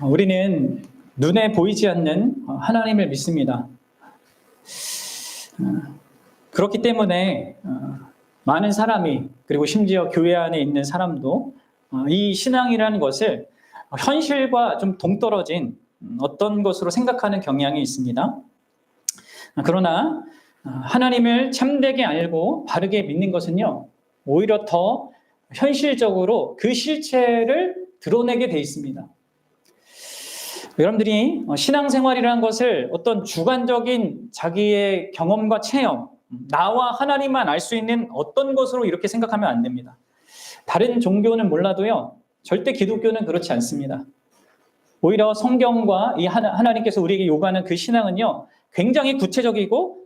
우리는 눈에 보이지 않는 하나님을 믿습니다. 그렇기 때문에 많은 사람이, 그리고 심지어 교회 안에 있는 사람도 이 신앙이라는 것을 현실과 좀 동떨어진 어떤 것으로 생각하는 경향이 있습니다. 그러나 하나님을 참되게 알고 바르게 믿는 것은요, 오히려 더 현실적으로 그 실체를 드러내게 돼 있습니다. 여러분들이 신앙생활이라는 것을 어떤 주관적인 자기의 경험과 체험, 나와 하나님만 알 수 있는 어떤 것으로 이렇게 생각하면 안 됩니다. 다른 종교는 몰라도요, 절대 기독교는 그렇지 않습니다. 오히려 성경과 이 하나님께서 우리에게 요구하는 그 신앙은요, 굉장히 구체적이고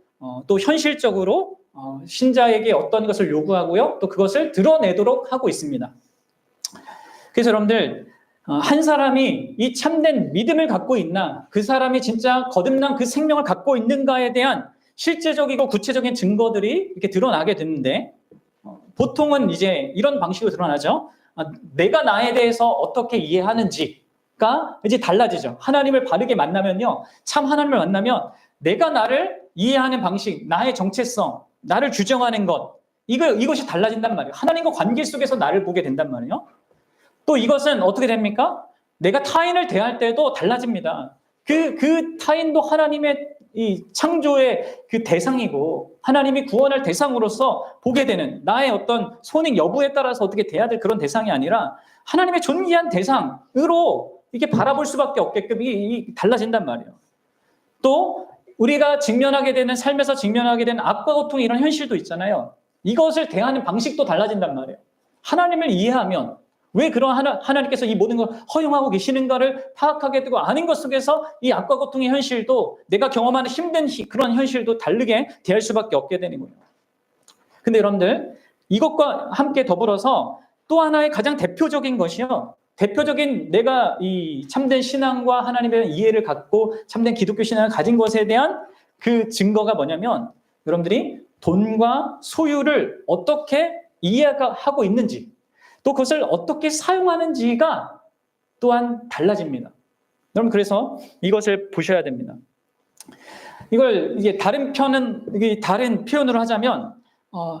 또 현실적으로 신자에게 어떤 것을 요구하고요, 또 그것을 드러내도록 하고 있습니다. 그래서 여러분들, 한 사람이 이 참된 믿음을 갖고 있나, 그 사람이 진짜 거듭난 그 생명을 갖고 있는가에 대한 실제적이고 구체적인 증거들이 이렇게 드러나게 되는데, 보통은 이제 이런 방식으로 드러나죠. 내가 나에 대해서 어떻게 이해하는지가 이제 달라지죠. 하나님을 바르게 만나면요, 참 하나님을 만나면 내가 나를 이해하는 방식, 나의 정체성, 나를 규정하는 것, 이것이 달라진단 말이에요. 하나님과 관계 속에서 나를 보게 된단 말이에요. 또 이것은 어떻게 됩니까? 내가 타인을 대할 때도 달라집니다. 그 타인도 하나님의 이 창조의 그 대상이고, 하나님이 구원할 대상으로서 보게 되는, 나의 어떤 손익 여부에 따라서 어떻게 대해야 될 그런 대상이 아니라 하나님의 존귀한 대상으로 이게 바라볼 수밖에 없게끔 이 달라진단 말이에요. 또 우리가 직면하게 되는, 삶에서 직면하게 되는 악과 고통, 이런 현실도 있잖아요. 이것을 대하는 방식도 달라진단 말이에요. 하나님을 이해하면, 왜 그런 하나님께서 이 모든 걸 허용하고 계시는가를 파악하게 되고, 아는 것 속에서 이 악과 고통의 현실도, 내가 경험하는 힘든 그런 현실도 다르게 대할 수밖에 없게 되는 거예요. 근데 여러분들, 이것과 함께 더불어서 또 하나의 가장 대표적인 것이요, 대표적인 내가 이 참된 신앙과 하나님에 대한 이해를 갖고 참된 기독교 신앙을 가진 것에 대한 그 증거가 뭐냐면, 여러분들이 돈과 소유를 어떻게 이해하고 있는지, 또 그것을 어떻게 사용하는지가 또한 달라집니다. 여러분, 그래서 이것을 보셔야 됩니다. 이걸 이게 다른 표현으로 하자면,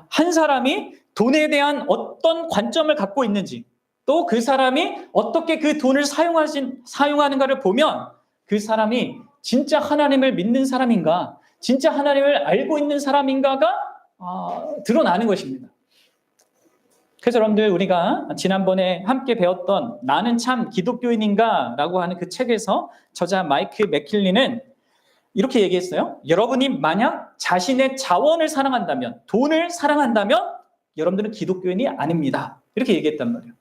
한 사람이 돈에 대한 어떤 관점을 갖고 있는지, 또 그 사람이 어떻게 그 돈을 사용하는가를 보면, 그 사람이 진짜 하나님을 믿는 사람인가, 진짜 하나님을 알고 있는 사람인가가 드러나는 것입니다. 그래서 여러분들, 우리가 지난번에 함께 배웠던 나는 참 기독교인인가 라고 하는 그 책에서 저자 마이크 맥킬리는 이렇게 얘기했어요. 여러분이 만약 자신의 자원을 사랑한다면, 돈을 사랑한다면 여러분들은 기독교인이 아닙니다. 이렇게 얘기했단 말이에요.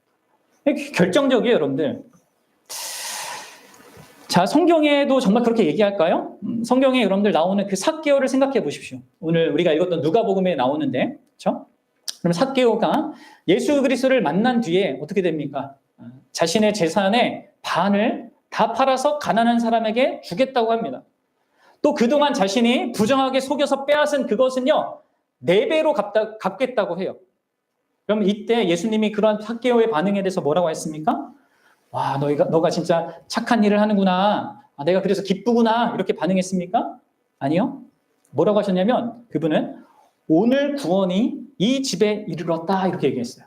결정적이에요, 여러분들. 자, 성경에도 정말 그렇게 얘기할까요? 성경에 여러분들 나오는 그 삭개오를 생각해 보십시오. 오늘 우리가 읽었던 누가복음에 나오는데, 그렇죠? 그럼 삭개오가 예수 그리스도를 만난 뒤에 어떻게 됩니까? 자신의 재산의 반을 다 팔아서 가난한 사람에게 주겠다고 합니다. 또 그동안 자신이 부정하게 속여서 빼앗은 그것은요, 4배로 갚겠다고 해요. 그럼 이때 예수님이 그러한 삭개오의 반응에 대해서 뭐라고 했습니까? 와, 너가 진짜 착한 일을 하는구나. 내가 그래서 기쁘구나. 이렇게 반응했습니까? 아니요. 뭐라고 하셨냐면, 그분은 오늘 구원이 이 집에 이르렀다. 이렇게 얘기했어요.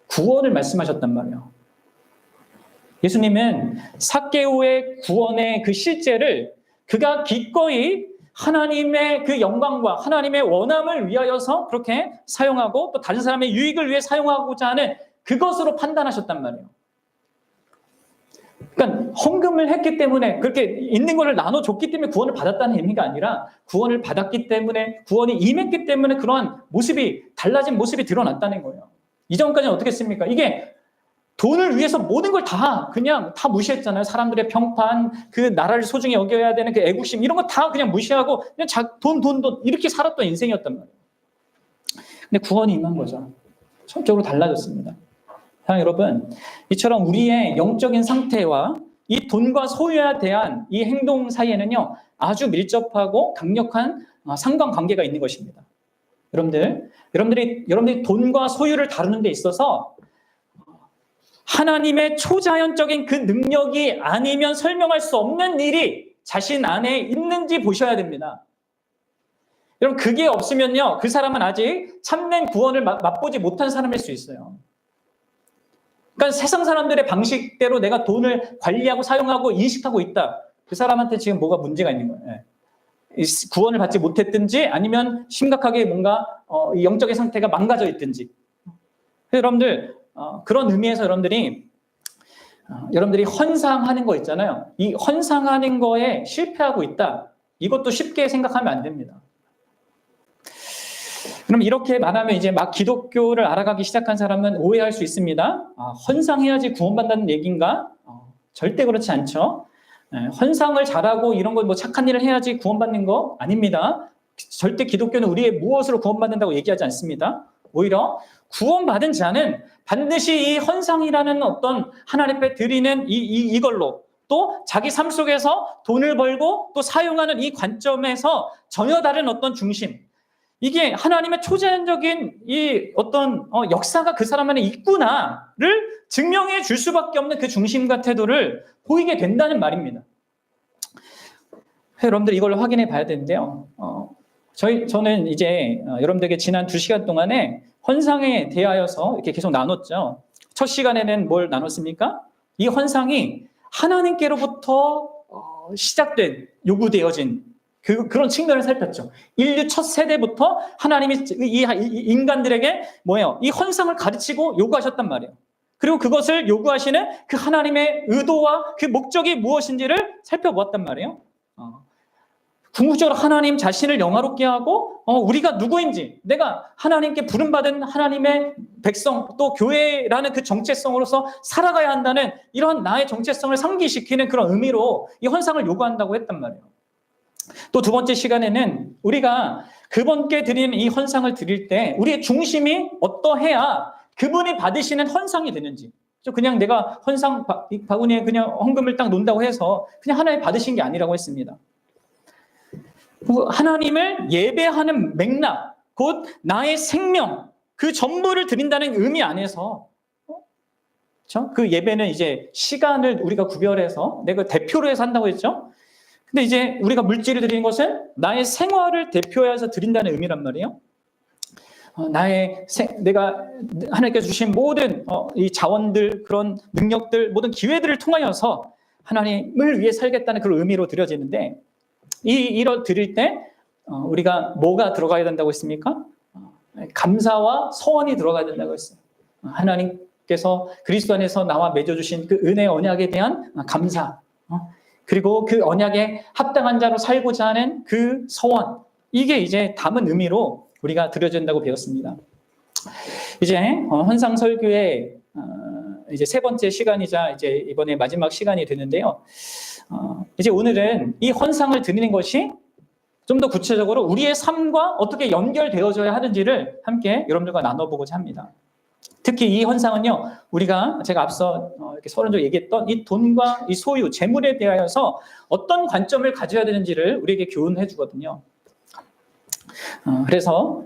구원을 말씀하셨단 말이에요. 예수님은 삭개오의 구원의 그 실제를 그가 기꺼이 하나님의 그 영광과 하나님의 원함을 위하여서 그렇게 사용하고, 또 다른 사람의 유익을 위해 사용하고자 하는 그것으로 판단하셨단 말이에요. 그러니까 헌금을 했기 때문에, 그렇게 있는 것을 나눠줬기 때문에 구원을 받았다는 의미가 아니라, 구원을 받았기 때문에, 구원이 임했기 때문에 그러한 모습이, 달라진 모습이 드러났다는 거예요. 이전까지는 어떻게 했습니까? 이게 돈을 위해서 모든 걸 그냥 다 무시했잖아요. 사람들의 평판, 그 나라를 소중히 여겨야 되는 그 애국심, 이런 거 다 그냥 무시하고 그냥 돈 이렇게 살았던 인생이었단 말이에요. 근데 구원이 임한 거죠. 전적으로 달라졌습니다. 여러분, 이처럼 우리의 영적인 상태와 이 돈과 소유에 대한 이 행동 사이에는요, 아주 밀접하고 강력한 상관관계가 있는 것입니다. 여러분들이 돈과 소유를 다루는 데 있어서 하나님의 초자연적인 그 능력이 아니면 설명할 수 없는 일이 자신 안에 있는지 보셔야 됩니다. 여러분, 그게 없으면요, 그 사람은 아직 참된 구원을 맛보지 못한 사람일 수 있어요. 그러니까 세상 사람들의 방식대로 내가 돈을 관리하고 사용하고 인식하고 있다. 그 사람한테 지금 뭐가 문제가 있는 거예요. 구원을 받지 못했든지 아니면 심각하게 뭔가 이 영적인 상태가 망가져 있든지. 여러분들, 그런 의미에서 여러분들이 헌상하는 거 있잖아요. 이 헌상하는 거에 실패하고 있다. 이것도 쉽게 생각하면 안 됩니다. 그럼 이렇게 말하면 이제 막 기독교를 알아가기 시작한 사람은 오해할 수 있습니다. 헌상해야지 구원받는다는 얘기인가? 절대 그렇지 않죠. 헌상을 잘하고 이런 거 뭐 착한 일을 해야지 구원받는 거 아닙니다. 절대 기독교는 우리의 무엇으로 구원받는다고 얘기하지 않습니다. 오히려 구원받은 자는 반드시 이 헌상이라는 어떤 하나님 앞에 드리는 이걸로 또 자기 삶 속에서 돈을 벌고 또 사용하는 이 관점에서 전혀 다른 어떤 중심, 이게 하나님의 초자연적인 이 어떤 역사가 그 사람 안에 있구나를 증명해 줄 수밖에 없는 그 중심과 태도를 보이게 된다는 말입니다. 여러분들 이걸 확인해 봐야 되는데요. 저는 이제 여러분들에게 지난 2시간 동안에 헌상에 대하여서 이렇게 계속 나눴죠. 첫 시간에는 뭘 나눴습니까? 이 헌상이 하나님께로부터 시작된, 요구되어진 그런 측면을 살폈죠. 인류 첫 세대부터 하나님이 이 인간들에게 뭐예요? 이 헌상을 가르치고 요구하셨단 말이에요. 그리고 그것을 요구하시는 그 하나님의 의도와 그 목적이 무엇인지를 살펴보았단 말이에요. 궁극적으로 하나님 자신을 영화롭게 하고 우리가 누구인지, 내가 하나님께 부름받은 하나님의 백성, 또 교회라는 그 정체성으로서 살아가야 한다는 이런 나의 정체성을 상기시키는 그런 의미로 이 헌상을 요구한다고 했단 말이에요. 또 두 번째 시간에는 우리가 그분께 드리는 이 헌상을 드릴 때 우리의 중심이 어떠해야 그분이 받으시는 헌상이 되는지, 그냥 내가 헌상 바구니에 그냥 헌금을 딱 놓는다고 해서 그냥 하나님 받으신 게 아니라고 했습니다. 하나님을 예배하는 맥락, 곧 나의 생명, 그 전부를 드린다는 의미 안에서 그 예배는 이제 시간을 우리가 구별해서 내가 대표로 해서 한다고 했죠. 근데 이제 우리가 물질을 드리는 것은 나의 생활을 대표해서 드린다는 의미란 말이에요. 내가 하나님께서 주신 모든 이 자원들, 그런 능력들, 모든 기회들을 통하여서 하나님을 위해 살겠다는 그런 의미로 드려지는데, 이걸 드릴 때 우리가 뭐가 들어가야 된다고 했습니까? 감사와 서원이 들어가야 된다고 했어요. 하나님께서 그리스도 안에서 나와 맺어주신 그 은혜 언약에 대한 감사, 그리고 그 언약에 합당한 자로 살고자 하는 그 서원, 이게 이제 담은 의미로 우리가 드려진다고 배웠습니다. 이제 헌상 설교의 이제 세 번째 시간이자 이제 이번에 마지막 시간이 되는데요. 이제 오늘은 이 헌상을 드리는 것이 좀 더 구체적으로 우리의 삶과 어떻게 연결되어져야 하는지를 함께 여러분들과 나눠보고자 합니다. 특히 이 헌상은요, 제가 앞서 이렇게 서론적으로 얘기했던 이 돈과 이 소유, 재물에 대하여서 어떤 관점을 가져야 되는지를 우리에게 교훈해 주거든요. 그래서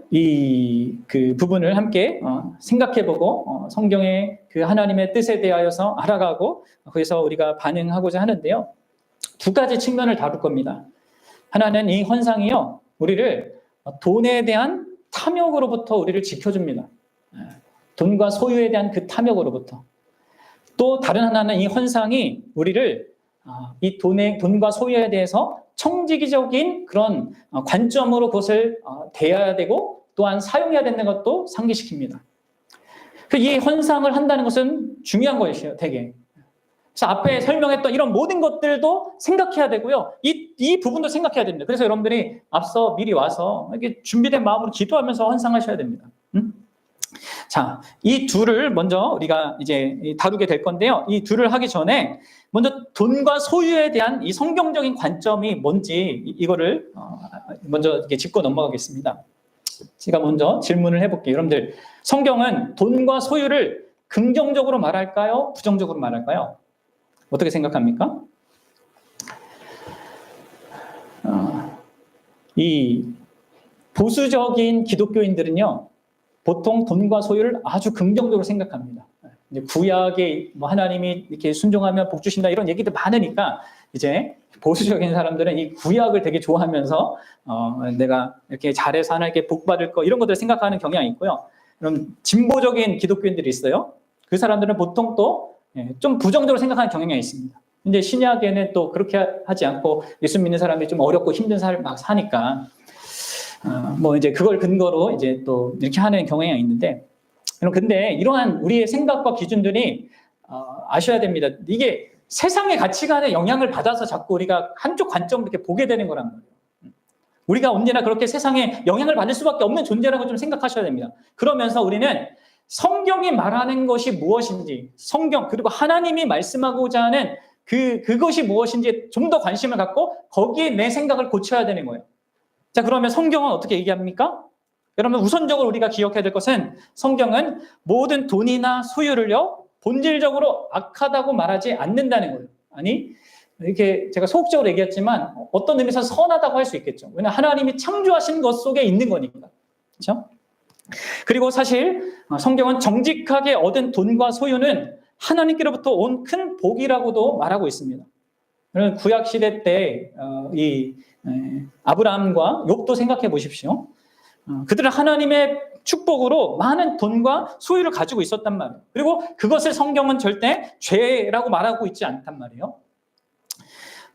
그 부분을 함께 생각해보고 성경의 그 하나님의 뜻에 대하여서 알아가고 거기서 우리가 반응하고자 하는데요. 두 가지 측면을 다룰 겁니다. 하나는 이 헌상이요, 우리를 돈에 대한 탐욕으로부터 우리를 지켜줍니다. 돈과 소유에 대한 그 탐욕으로부터. 또 다른 하나는 이 헌상이 우리를 이 돈과 소유에 대해서 청지기적인 그런 관점으로 그것을 대해야 되고 또한 사용해야 되는 것도 상기시킵니다. 이 헌상을 한다는 것은 중요한 것이에요, 되게. 그래서 앞에 설명했던 이런 모든 것들도 생각해야 되고요. 이 부분도 생각해야 됩니다. 그래서 여러분들이 앞서 미리 와서 이렇게 준비된 마음으로 기도하면서 헌상하셔야 됩니다. 자, 이 둘을 먼저 우리가 이제 다루게 될 건데요. 이 둘을 하기 전에 먼저 돈과 소유에 대한 이 성경적인 관점이 뭔지 이거를 먼저 이렇게 짚고 넘어가겠습니다. 제가 먼저 질문을 해볼게요. 여러분들, 성경은 돈과 소유를 긍정적으로 말할까요? 부정적으로 말할까요? 어떻게 생각합니까? 이 보수적인 기독교인들은요, 보통 돈과 소유를 아주 긍정적으로 생각합니다. 이제 구약에 뭐 하나님이 이렇게 순종하면 복 주신다 이런 얘기도 많으니까 이제 보수적인 사람들은 이 구약을 되게 좋아하면서 내가 이렇게 잘해서 하나님께 복 받을 거 이런 것들을 생각하는 경향이 있고요. 그럼 진보적인 기독교인들이 있어요. 그 사람들은 보통 또 좀 부정적으로 생각하는 경향이 있습니다. 근데 신약에는 또 그렇게 하지 않고 예수 믿는 사람이 좀 어렵고 힘든 삶을 막 사니까 뭐 이제 그걸 근거로 이제 또 이렇게 하는 경향이 있는데, 근데 이러한 우리의 생각과 기준들이 아셔야 됩니다. 이게 세상의 가치관에 영향을 받아서 자꾸 우리가 한쪽 관점으로 이렇게 보게 되는 거란 말이에요. 우리가 언제나 그렇게 세상에 영향을 받을 수밖에 없는 존재라고 좀 생각하셔야 됩니다. 그러면서 우리는 성경이 말하는 것이 무엇인지, 성경 그리고 하나님이 말씀하고자 하는 그것이 무엇인지 좀 더 관심을 갖고 거기에 내 생각을 고쳐야 되는 거예요. 자, 그러면 성경은 어떻게 얘기합니까? 여러분, 우선적으로 우리가 기억해야 될 것은 성경은 모든 돈이나 소유를요, 본질적으로 악하다고 말하지 않는다는 거예요. 아니, 이렇게 제가 소극적으로 얘기했지만 어떤 의미에서 선하다고 할 수 있겠죠. 왜냐하면 하나님이 창조하신 것 속에 있는 거니까. 그렇죠? 그리고 사실 성경은 정직하게 얻은 돈과 소유는 하나님께로부터 온 큰 복이라고도 말하고 있습니다. 구약 시대 때 이 아브라함과 욥도 생각해 보십시오. 그들은 하나님의 축복으로 많은 돈과 소유를 가지고 있었단 말이에요. 그리고 그것을 성경은 절대 죄라고 말하고 있지 않단 말이에요.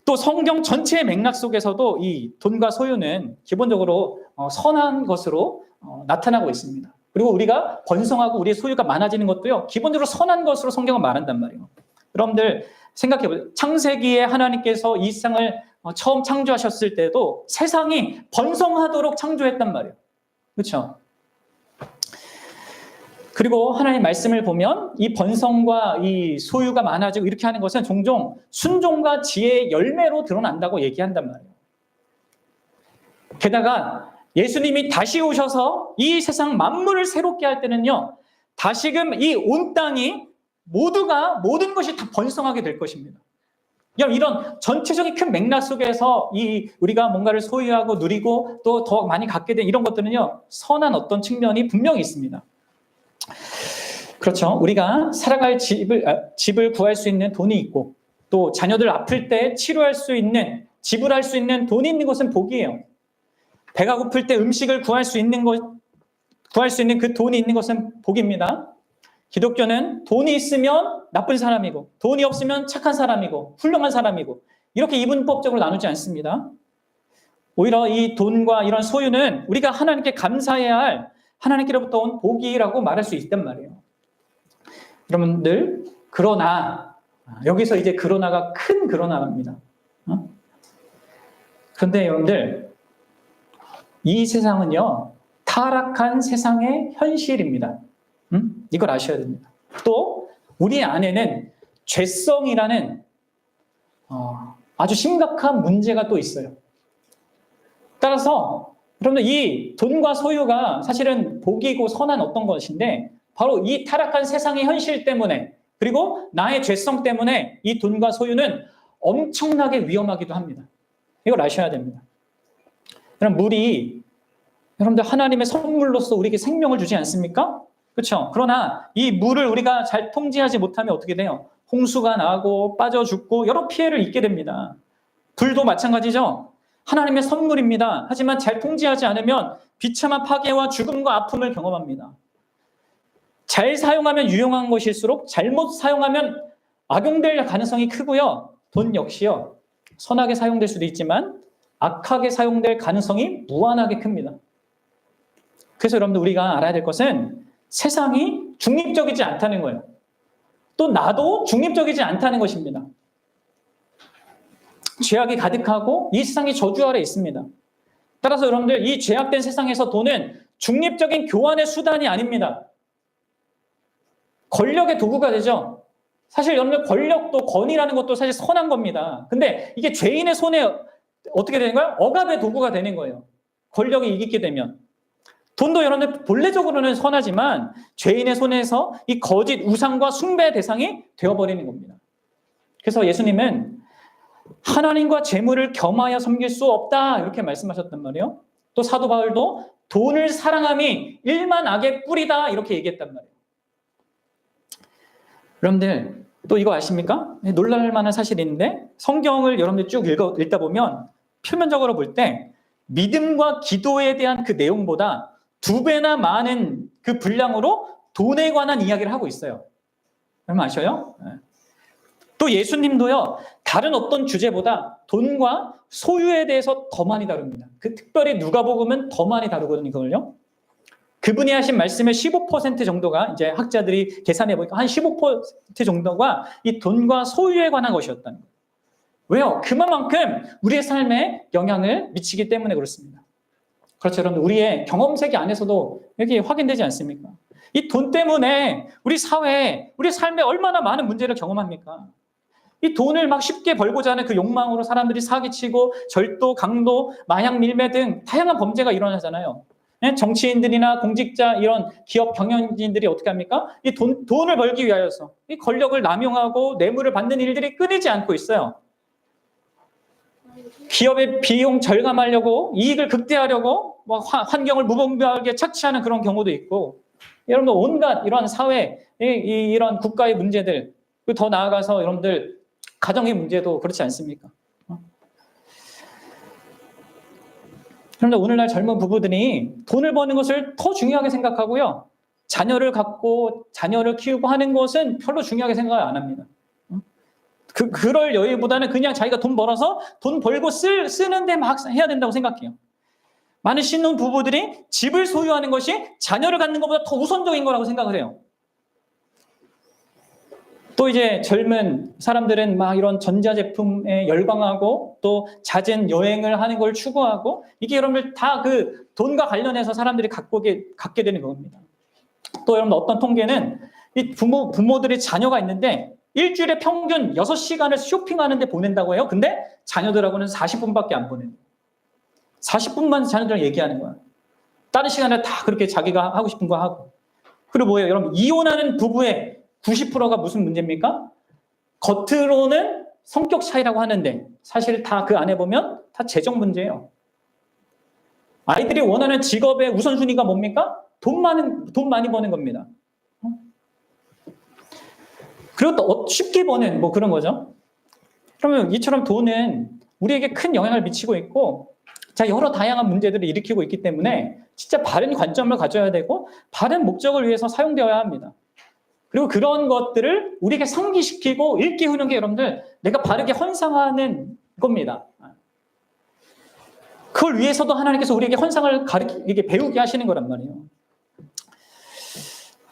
또 성경 전체의 맥락 속에서도 이 돈과 소유는 기본적으로 선한 것으로 나타나고 있습니다. 그리고 우리가 번성하고 우리의 소유가 많아지는 것도요, 기본적으로 선한 것으로 성경은 말한단 말이에요. 여러분들 생각해보세요. 창세기에 하나님께서 이 세상을 처음 창조하셨을 때도 세상이 번성하도록 창조했단 말이에요. 그렇죠? 그리고 하나님 말씀을 보면 이 번성과 이 소유가 많아지고 이렇게 하는 것은 종종 순종과 지혜의 열매로 드러난다고 얘기한단 말이에요. 게다가 예수님이 다시 오셔서 이 세상 만물을 새롭게 할 때는요, 다시금 이 온 땅이 모두가 모든 것이 다 번성하게 될 것입니다. 이런 전체적인 큰 맥락 속에서 우리가 뭔가를 소유하고 누리고 또 더 많이 갖게 된 이런 것들은요, 선한 어떤 측면이 분명히 있습니다. 그렇죠. 우리가 살아갈 집을 구할 수 있는 돈이 있고, 또 자녀들 아플 때 치료할 수 있는, 지불할 수 있는 돈이 있는 것은 복이에요. 배가 고플 때 음식을 구할 수 있는 그 돈이 있는 것은 복입니다. 기독교는 돈이 있으면 나쁜 사람이고, 돈이 없으면 착한 사람이고, 훌륭한 사람이고, 이렇게 이분법적으로 나누지 않습니다. 오히려 이 돈과 이런 소유는 우리가 하나님께 감사해야 할 하나님께로부터 온 복이라고 말할 수 있단 말이에요. 여러분들, 그러나, 여기서 이제 그러나가 큰 그러나입니다. 그런데 여러분들, 이 세상은요, 타락한 세상의 현실입니다. 이걸 아셔야 됩니다. 또 우리 안에는 죄성이라는 아주 심각한 문제가 또 있어요. 따라서 여러분들, 이 돈과 소유가 사실은 복이고 선한 어떤 것인데, 바로 이 타락한 세상의 현실 때문에, 그리고 나의 죄성 때문에 이 돈과 소유는 엄청나게 위험하기도 합니다. 이걸 아셔야 됩니다. 물이 여러분들 하나님의 선물로서 우리에게 생명을 주지 않습니까? 그렇죠? 그러나 이 물을 우리가 잘 통제하지 못하면 어떻게 돼요? 홍수가 나고 빠져 죽고 여러 피해를 입게 됩니다. 불도 마찬가지죠? 하나님의 선물입니다. 하지만 잘 통제하지 않으면 비참한 파괴와 죽음과 아픔을 경험합니다. 잘 사용하면 유용한 것일수록 잘못 사용하면 악용될 가능성이 크고요. 돈 역시요, 선하게 사용될 수도 있지만 악하게 사용될 가능성이 무한하게 큽니다. 그래서 여러분들, 우리가 알아야 될 것은 세상이 중립적이지 않다는 거예요. 또 나도 중립적이지 않다는 것입니다. 죄악이 가득하고 이 세상이 저주 아래 있습니다. 따라서 여러분들, 이 죄악된 세상에서 돈은 중립적인 교환의 수단이 아닙니다. 권력의 도구가 되죠. 사실 여러분들, 권력도, 권위라는 것도 사실 선한 겁니다. 근데 이게 죄인의 손에 어떻게 되는 거예요? 억압의 도구가 되는 거예요. 권력이 이기게 되면. 돈도 여러분들 본래적으로는 선하지만 죄인의 손에서 이 거짓 우상과 숭배의 대상이 되어버리는 겁니다. 그래서 예수님은 하나님과 재물을 겸하여 섬길 수 없다, 이렇게 말씀하셨단 말이에요. 또 사도 바울도 돈을 사랑함이 일만 악의 뿌리다, 이렇게 얘기했단 말이에요. 여러분들 또 이거 아십니까? 놀랄 만한 사실이 있는데 성경을 여러분들 쭉 읽다 보면 표면적으로 볼 때 믿음과 기도에 대한 그 내용보다 2배나 많은 그 분량으로 돈에 관한 이야기를 하고 있어요. 여러분 아셔요? 또 예수님도요, 다른 어떤 주제보다 돈과 소유에 대해서 더 많이 다룹니다. 그 특별히 누가복음은 더 많이 다루거든요, 그걸요. 그분이 하신 말씀의 15% 정도가 이제 학자들이 계산해 보니까 한 15% 정도가 이 돈과 소유에 관한 것이었다는 거예요. 왜요? 그만큼 우리의 삶에 영향을 미치기 때문에 그렇습니다. 그렇죠, 여러분. 우리의 경험 세계 안에서도 여기 확인되지 않습니까? 이 돈 때문에 우리 사회에, 우리 삶에 얼마나 많은 문제를 경험합니까? 이 돈을 막 쉽게 벌고자 하는 그 욕망으로 사람들이 사기치고 절도, 강도, 마약 밀매 등 다양한 범죄가 일어나잖아요. 정치인들이나 공직자, 이런 기업 경영진들이 어떻게 합니까? 이 돈을 벌기 위하여서 이 권력을 남용하고 뇌물을 받는 일들이 끊이지 않고 있어요. 기업의 비용 절감하려고, 이익을 극대화하려고 환경을 무분별하게 착취하는 그런 경우도 있고, 여러분들 온갖 이런 사회, 이런 국가의 문제들, 더 나아가서 여러분들 가정의 문제도 그렇지 않습니까? 그런데 오늘날 젊은 부부들이 돈을 버는 것을 더 중요하게 생각하고요. 자녀를 갖고 자녀를 키우고 하는 것은 별로 중요하게 생각을 안 합니다. 그럴 여유보다는 그냥 자기가 돈 벌어서 돈 벌고 쓰는데 막 해야 된다고 생각해요. 많은 신혼 부부들이 집을 소유하는 것이 자녀를 갖는 것보다 더 우선적인 거라고 생각을 해요. 또 이제 젊은 사람들은 막 이런 전자제품에 열광하고 또 잦은 여행을 하는 걸 추구하고, 이게 여러분들 다 그 돈과 관련해서 사람들이 갖게 되는 겁니다. 또 여러분 어떤 통계는 이 부모들이 자녀가 있는데 일주일에 평균 6시간을 쇼핑하는 데 보낸다고 해요. 근데 자녀들하고는 40분밖에 안 보내요. 40분만 자녀들이랑 얘기하는 거야. 다른 시간에 다 그렇게 자기가 하고 싶은 거 하고. 그리고 뭐예요? 여러분, 이혼하는 부부의 90%가 무슨 문제입니까? 겉으로는 성격 차이라고 하는데 사실 다 그 안에 보면 다 재정 문제예요. 아이들이 원하는 직업의 우선순위가 뭡니까? 돈 많이 버는 겁니다. 그리고 또 쉽게 버는 뭐 그런 거죠. 그러면 이처럼 돈은 우리에게 큰 영향을 미치고 있고, 자, 여러 다양한 문제들을 일으키고 있기 때문에 진짜 바른 관점을 가져야 되고 바른 목적을 위해서 사용되어야 합니다. 그리고 그런 것들을 우리에게 상기시키고 일깨우는 게 여러분들 내가 바르게 헌상하는 겁니다. 그걸 위해서도 하나님께서 우리에게 헌상을 이게 배우게 하시는 거란 말이에요.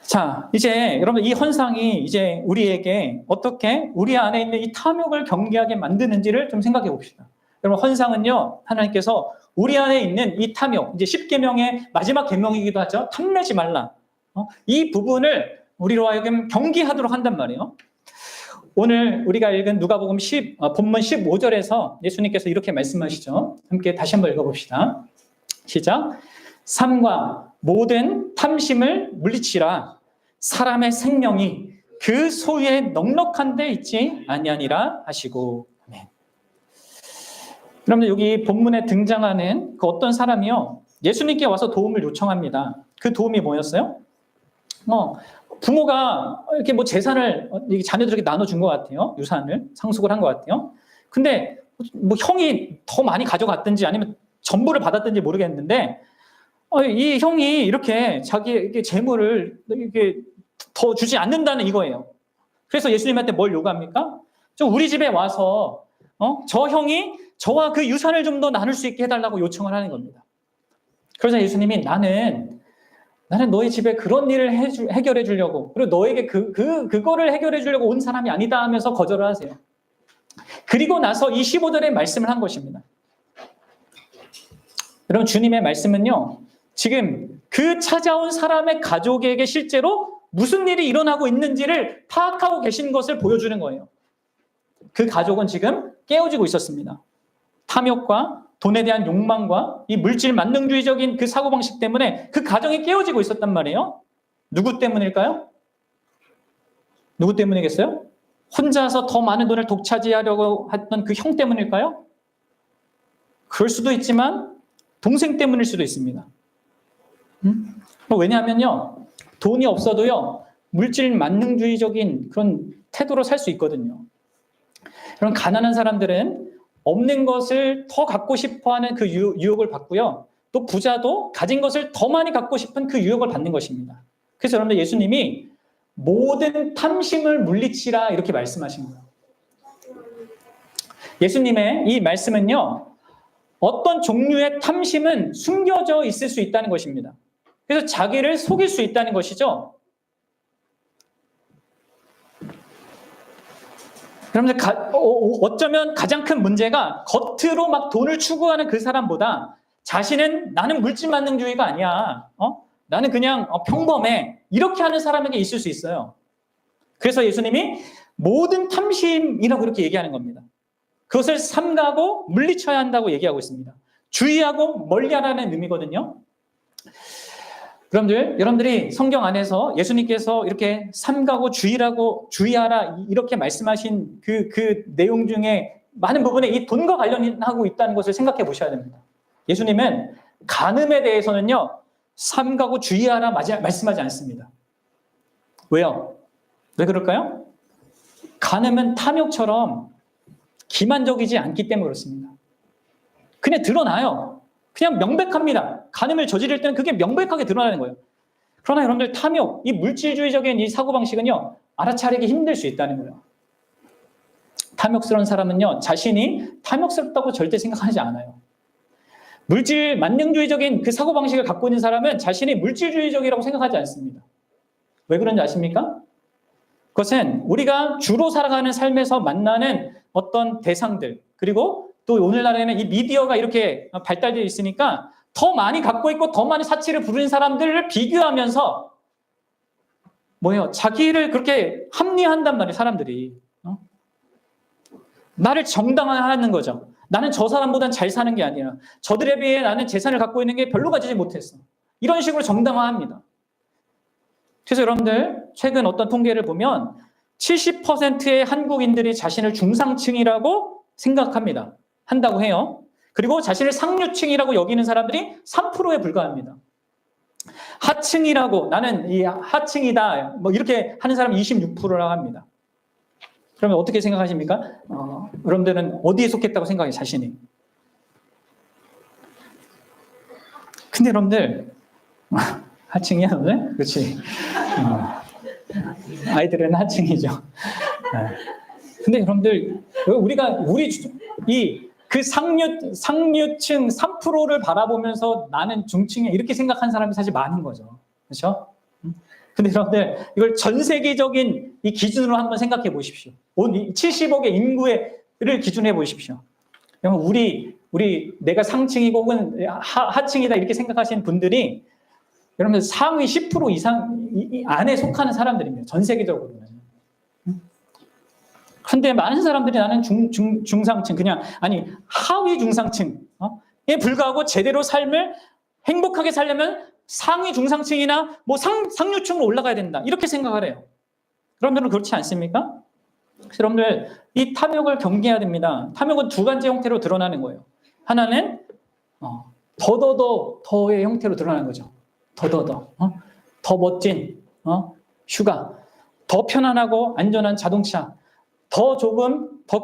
자, 이제 여러분 이 헌상이 이제 우리에게 어떻게 우리 안에 있는 이 탐욕을 경계하게 만드는지를 좀 생각해 봅시다. 여러분, 헌상은요, 하나님께서 우리 안에 있는 이 탐욕, 이제 10계명의 마지막 계명이기도 하죠. 탐내지 말라. 이 부분을 우리로 하여금 경계하도록 한단 말이에요. 오늘 우리가 읽은 누가복음 본문 15절에서 예수님께서 이렇게 말씀하시죠. 함께 다시 한번 읽어봅시다. 시작. 삼가 모든 탐심을 물리치라. 사람의 생명이 그 소유에 넉넉한 데 있지 아니하니라 하시고. 아멘. 여러분들 여기 본문에 등장하는 그 어떤 사람이요, 예수님께 와서 도움을 요청합니다. 그 도움이 뭐였어요? 부모가 이렇게 뭐 재산을 자녀들에게 나눠준 것 같아요. 유산을 상속을 한 것 같아요. 근데 뭐 형이 더 많이 가져갔든지 아니면 전부를 받았든지 모르겠는데, 이 형이 이렇게 자기의 재물을 이렇게 더 주지 않는다는 이거예요. 그래서 예수님한테 뭘 요구합니까? 우리 집에 와서 저 형이 저와 그 유산을 좀 더 나눌 수 있게 해달라고 요청을 하는 겁니다. 그러자 예수님이 나는 너희 집에 그런 일을 해결해 주려고, 그리고 너에게 그거를 해결해 주려고 온 사람이 아니다 하면서 거절을 하세요. 그리고 나서 이 15절의 말씀을 한 것입니다. 여러분, 주님의 말씀은요, 지금 그 찾아온 사람의 가족에게 실제로 무슨 일이 일어나고 있는지를 파악하고 계신 것을 보여주는 거예요. 그 가족은 지금 깨어지고 있었습니다. 탐욕과 돈에 대한 욕망과 이 물질 만능주의적인 그 사고방식 때문에 그 가정이 깨어지고 있었단 말이에요. 누구 때문일까요? 누구 때문이겠어요? 혼자서 더 많은 돈을 독차지하려고 했던 그 형 때문일까요? 그럴 수도 있지만 동생 때문일 수도 있습니다. 왜냐하면요, 돈이 없어도요, 물질 만능주의적인 그런 태도로 살 수 있거든요. 그런 가난한 사람들은 없는 것을 더 갖고 싶어하는 그 유혹을 받고요. 또 부자도 가진 것을 더 많이 갖고 싶은 그 유혹을 받는 것입니다. 그래서 여러분들 예수님이 모든 탐심을 물리치라 이렇게 말씀하신 거예요. 예수님의 이 말씀은요, 어떤 종류의 탐심은 숨겨져 있을 수 있다는 것입니다. 그래서 자기를 속일 수 있다는 것이죠. 여러분들 어쩌면 가장 큰 문제가 겉으로 막 돈을 추구하는 그 사람보다 자신은 나는 물질만능주의가 아니야. 나는 그냥 평범해. 이렇게 하는 사람에게 있을 수 있어요. 그래서 예수님이 모든 탐심이라고 그렇게 얘기하는 겁니다. 그것을 삼가고 물리쳐야 한다고 얘기하고 있습니다. 주의하고 멀리하라는 의미거든요. 여러분들이 성경 안에서 예수님께서 이렇게 삼가고 주의하라 이렇게 말씀하신 그 내용 중에 많은 부분에 이 돈과 관련하고 있다는 것을 생각해 보셔야 됩니다. 예수님은 간음에 대해서는요, 삼가고 주의하라 말씀하지 않습니다. 왜요? 왜 그럴까요? 간음은 탐욕처럼 기만적이지 않기 때문에 그렇습니다. 그냥 드러나요. 그냥 명백합니다. 간음을 저지를 때는 그게 명백하게 드러나는 거예요. 그러나 여러분들 탐욕, 이 물질주의적인 이 사고방식은요, 알아차리기 힘들 수 있다는 거예요. 탐욕스러운 사람은요, 자신이 탐욕스럽다고 절대 생각하지 않아요. 물질 만능주의적인 그 사고방식을 갖고 있는 사람은 자신이 물질주의적이라고 생각하지 않습니다. 왜 그런지 아십니까? 그것은 우리가 주로 살아가는 삶에서 만나는 어떤 대상들, 그리고 또 오늘날에는 이 미디어가 이렇게 발달되어 있으니까 더 많이 갖고 있고 더 많이 사치를 부르는 사람들을 비교하면서 자기를 그렇게 합리화한단 말이에요, 사람들이. 나를 정당화하는 거죠. 나는 저 사람보단 잘 사는 게 아니라 저들에 비해 나는 재산을 갖고 있는 게 별로 가지지 못했어. 이런 식으로 정당화합니다. 그래서 여러분들 최근 어떤 통계를 보면 70%의 한국인들이 자신을 중상층이라고 생각합니다. 한다고 해요. 그리고 자신을 상류층이라고 여기는 사람들이 3%에 불과합니다. 하층이라고 나는 이 하층이다 이렇게 하는 사람이 26%라고 합니다. 그러면 어떻게 생각하십니까? 여러분들은 어디에 속했다고 생각해요, 자신이? 근데 여러분들 하층이야, 너네? 그렇지. 아이들은 하층이죠. 근데 여러분들 우리 그 상류층 3%를 바라보면서 나는 중층이야 이렇게 생각하는 사람이 사실 많은 거죠. 그렇죠? 근데 여러분들 이걸 전 세계적인 이 기준으로 한번 생각해 보십시오. 70억의 인구를 기준해 보십시오. 그러면 우리 내가 상층이고 혹은 하층이다 이렇게 생각하시는 분들이 여러분들 상위 10% 이상 안에 속하는 사람들입니다. 전 세계적으로는. 그런데 많은 사람들이 나는 중상층, 하위 중상층에 불과하고 제대로 삶을 행복하게 살려면 상위 중상층이나 상류층으로 올라가야 된다. 이렇게 생각을 해요. 여러분들은 그렇지 않습니까? 그래서 여러분들 이 탐욕을 경계해야 됩니다. 탐욕은 두 가지 형태로 드러나는 거예요. 하나는 더의 형태로 드러나는 거죠. 더 멋진 휴가, 더 편안하고 안전한 자동차, 더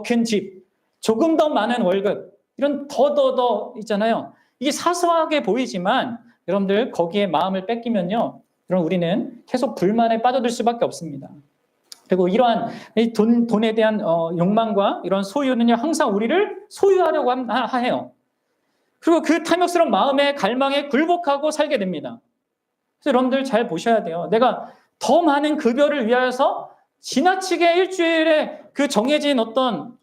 큰 집, 조금 더 많은 월급, 이런 더 있잖아요. 이게 사소하게 보이지만 여러분들 거기에 마음을 뺏기면요, 그럼 우리는 계속 불만에 빠져들 수밖에 없습니다. 그리고 이러한 돈에 대한 욕망과 이런 소유는요, 항상 우리를 소유하려고 해요. 그리고 그 탐욕스러운 마음의 갈망에 굴복하고 살게 됩니다. 그래서 여러분들 잘 보셔야 돼요. 내가 더 많은 급여를 위하여서 지나치게 일주일에 그 정해진 어떤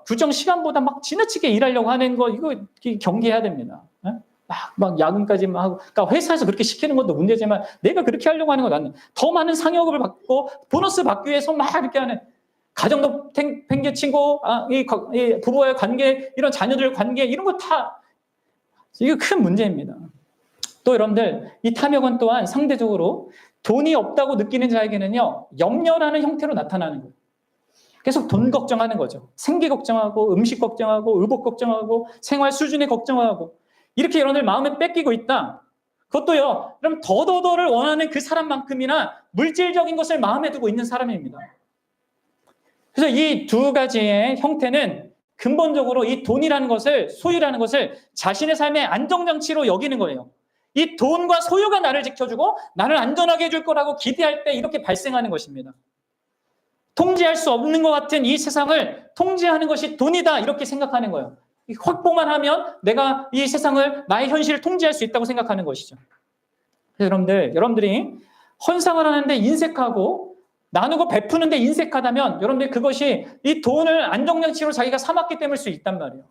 규정 시간보다 막 지나치게 일하려고 하는 거, 이거 경계해야 됩니다. 막 야근까지 하고, 그러니까 회사에서 그렇게 시키는 것도 문제지만 내가 그렇게 하려고 하는 거 나는 더 많은 상여금을 받고 보너스 받기 위해서 막 이렇게 하는, 가정도 팽개치고, 이 부부와의 관계, 이런 자녀들 관계, 이런 거 다, 이거 큰 문제입니다. 또 여러분들, 이 탐욕은 또한 상대적으로 돈이 없다고 느끼는 자에게는요, 염려라는 형태로 나타나는 거예요. 계속 돈 걱정하는 거죠. 생계 걱정하고, 음식 걱정하고, 의복 걱정하고, 생활 수준에 걱정하고, 이렇게 여러분들 마음에 뺏기고 있다. 그것도요, 그럼 더더더를 원하는 그 사람만큼이나 물질적인 것을 마음에 두고 있는 사람입니다. 그래서 이 두 가지의 형태는 근본적으로 이 돈이라는 것을, 소유라는 것을 자신의 삶의 안정장치로 여기는 거예요. 이 돈과 소유가 나를 지켜주고 나를 안전하게 해줄 거라고 기대할 때 이렇게 발생하는 것입니다. 통제할 수 없는 것 같은 이 세상을 통제하는 것이 돈이다, 이렇게 생각하는 거예요. 확보만 하면 내가 이 세상을, 나의 현실을 통제할 수 있다고 생각하는 것이죠. 그래서 여러분들이 헌상을 하는데 인색하고 나누고 베푸는데 인색하다면 여러분들 그것이 이 돈을 안정장치로 자기가 삼았기 때문일 수 있단 말이에요.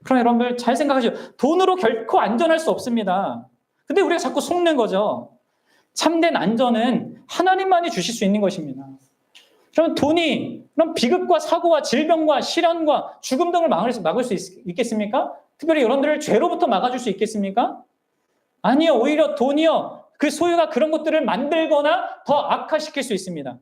그럼 여러분들 잘 생각하시죠. 돈으로 결코 안전할 수 없습니다. 근데 우리가 자꾸 속는 거죠. 참된 안전은 하나님만이 주실 수 있는 것입니다. 그럼 돈이 그럼 비극과 사고와 질병과 실현과 죽음 등을 막을 수 있겠습니까? 특별히 여러분들을 죄로부터 막아줄 수 있겠습니까? 아니요. 오히려 돈이요, 그 소유가 그런 것들을 만들거나 더 악화시킬 수 있습니다.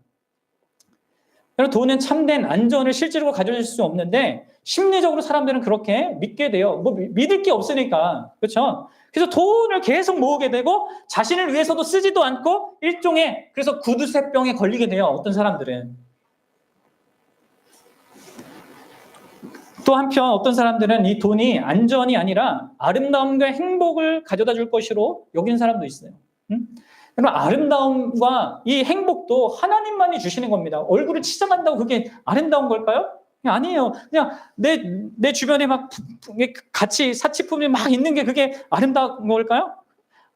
여러분, 돈은 참된 안전을 실제로 가져줄 수 없는데 심리적으로 사람들은 그렇게 믿게 돼요. 뭐 믿을 게 없으니까. 그렇죠? 그래서 돈을 계속 모으게 되고 자신을 위해서도 쓰지도 않고 일종의, 그래서 구두쇠병에 걸리게 돼요. 어떤 사람들은. 또 한편 어떤 사람들은 이 돈이 안전이 아니라 아름다움과 행복을 가져다 줄 것으로 여기는 사람도 있어요. 그럼 아름다움과 이 행복도 하나님만이 주시는 겁니다. 얼굴을 치장한다고 그게 아름다운 걸까요? 아니에요. 그냥 내 주변에 막 같이 사치품이 막 있는 게 그게 아름다운 걸까요?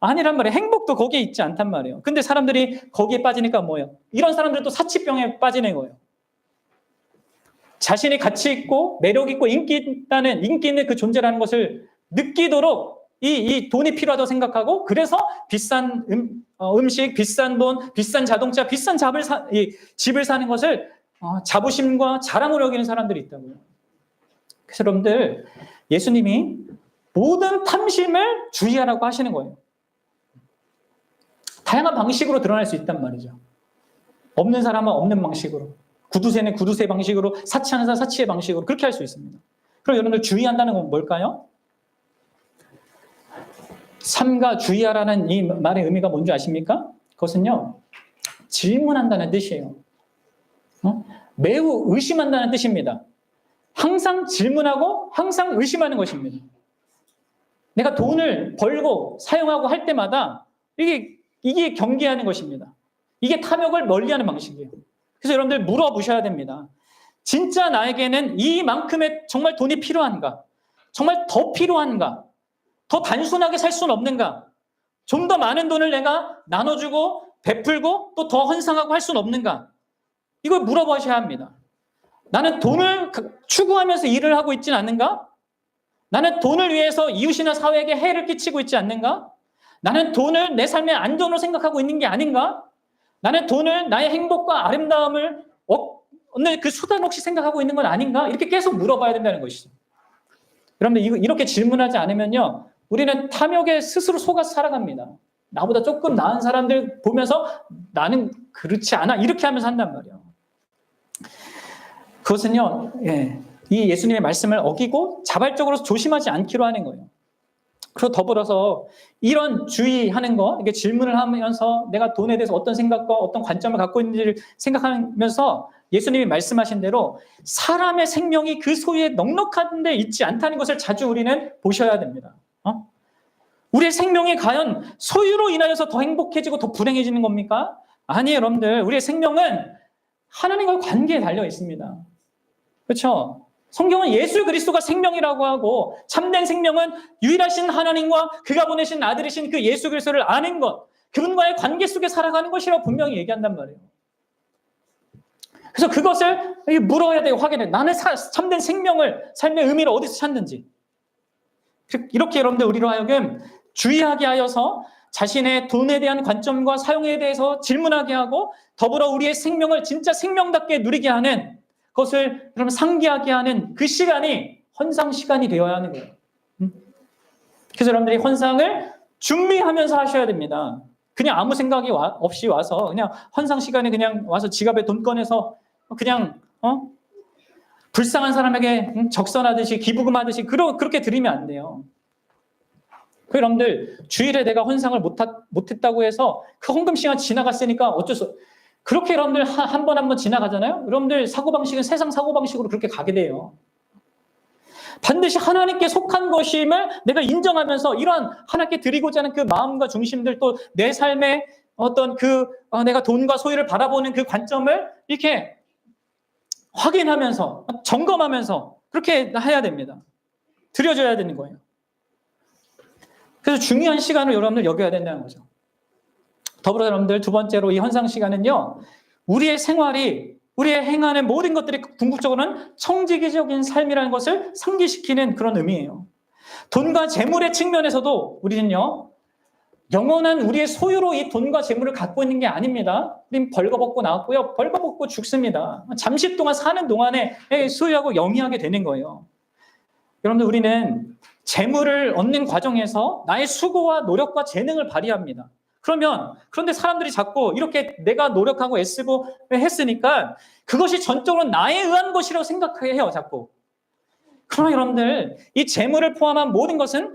아니란 말이에요. 행복도 거기에 있지 않단 말이에요. 근데 사람들이 거기에 빠지니까 뭐예요? 이런 사람들도 사치병에 빠지는 거예요. 자신이 가치 있고 매력 있고 인기 있는 그 존재라는 것을 느끼도록 이 돈이 필요하다고 생각하고, 그래서 비싼 음식, 비싼 돈, 비싼 자동차, 비싼 집을 사는 것을 자부심과 자랑으로 여기는 사람들이 있다고요. 그래서 여러분들, 예수님이 모든 탐심을 주의하라고 하시는 거예요. 다양한 방식으로 드러날 수 있단 말이죠. 없는 사람은 없는 방식으로, 구두쇠는 구두쇠 방식으로, 사치하는 사람 사치의 방식으로, 그렇게 할 수 있습니다. 그럼 여러분들 주의한다는 건 뭘까요? 삼가 주의하라는 이 말의 의미가 뭔지 아십니까? 그것은요, 질문한다는 뜻이에요. 매우 의심한다는 뜻입니다. 항상 질문하고 항상 의심하는 것입니다. 내가 돈을 벌고 사용하고 할 때마다 이게 경계하는 것입니다. 이게 탐욕을 멀리하는 방식이에요. 그래서 여러분들 물어보셔야 됩니다. 진짜 나에게는 이만큼의 정말 돈이 필요한가? 정말 더 필요한가? 더 단순하게 살 수는 없는가? 좀 더 많은 돈을 내가 나눠주고 베풀고 또 더 헌상하고 할 수는 없는가? 이걸 물어보셔야 합니다. 나는 돈을 추구하면서 일을 하고 있지는 않는가? 나는 돈을 위해서 이웃이나 사회에게 해를 끼치고 있지 않는가? 나는 돈을 내 삶의 안전으로 생각하고 있는 게 아닌가? 나는 돈을 나의 행복과 아름다움을 얻는 그 수단 없이 생각하고 있는 건 아닌가? 이렇게 계속 물어봐야 된다는 것이죠. 여러분들, 이렇게 질문하지 않으면요, 우리는 탐욕에 스스로 속아서 살아갑니다. 나보다 조금 나은 사람들 보면서 나는 그렇지 않아, 이렇게 하면서 한단 말이에요. 그것은요, 이 예수님의 말씀을 어기고 자발적으로 조심하지 않기로 하는 거예요. 그리고 더불어서 이런 주의하는 거, 이게 질문을 하면서 내가 돈에 대해서 어떤 생각과 어떤 관점을 갖고 있는지를 생각하면서 예수님이 말씀하신 대로 사람의 생명이 그 소유에 넉넉한 데 있지 않다는 것을 자주 우리는 보셔야 됩니다. 우리의 생명이 과연 소유로 인하여서 더 행복해지고 더 불행해지는 겁니까? 아니에요, 여러분들. 우리의 생명은 하나님과의 관계에 달려 있습니다. 그렇죠? 성경은 예수 그리스도가 생명이라고 하고, 참된 생명은 유일하신 하나님과 그가 보내신 아들이신 그 예수 그리스도를 아는 것, 그분과의 관계 속에 살아가는 것이라고 분명히 얘기한단 말이에요. 그래서 그것을 물어야 돼요. 확인해. 나는 참된 생명을, 삶의 의미를 어디서 찾는지. 이렇게 여러분들 우리로 하여금 주의하게 하여서 자신의 돈에 대한 관점과 사용에 대해서 질문하게 하고, 더불어 우리의 생명을 진짜 생명답게 누리게 하는, 그것을 그러면 상기하게 하는 그 시간이 헌상 시간이 되어야 하는 거예요. 그래서 여러분들이 헌상을 준비하면서 하셔야 됩니다. 그냥 아무 생각이 없이 와서 그냥 헌상 시간에 그냥 와서 지갑에 돈 꺼내서 그냥 불쌍한 사람에게 적선하듯이 기부금 하듯이 그렇게 드리면 안 돼요. 그 여러분들 주일에 내가 헌상을 못했다고 해서 그 헌금 시간 지나갔으니까 어쩔 수 그렇게 여러분들 한 번 지나가잖아요. 여러분들 사고방식은 세상 사고방식으로 그렇게 가게 돼요. 반드시 하나님께 속한 것임을 내가 인정하면서 이러한 하나님께 드리고자 하는 그 마음과 중심들 또 내 삶의 어떤 내가 돈과 소유를 바라보는 그 관점을 이렇게 확인하면서 점검하면서 그렇게 해야 됩니다. 드려줘야 되는 거예요. 그래서 중요한 시간을 여러분들 여겨야 된다는 거죠. 더불어 여러분들 두 번째로 이 헌상 시간은요. 우리의 생활이 우리의 행하는 모든 것들이 궁극적으로는 청지기적인 삶이라는 것을 상기시키는 그런 의미예요. 돈과 재물의 측면에서도 우리는요. 영원한 우리의 소유로 이 돈과 재물을 갖고 있는 게 아닙니다. 우린 벌거벗고 나왔고요. 벌거벗고 죽습니다. 잠시 동안 사는 동안에 소유하고 영위하게 되는 거예요. 여러분들 우리는 재물을 얻는 과정에서 나의 수고와 노력과 재능을 발휘합니다. 그런데 사람들이 자꾸 이렇게 내가 노력하고 애쓰고 했으니까 그것이 전적으로 나에 의한 것이라고 생각해요, 자꾸. 그러나 여러분들, 이 재물을 포함한 모든 것은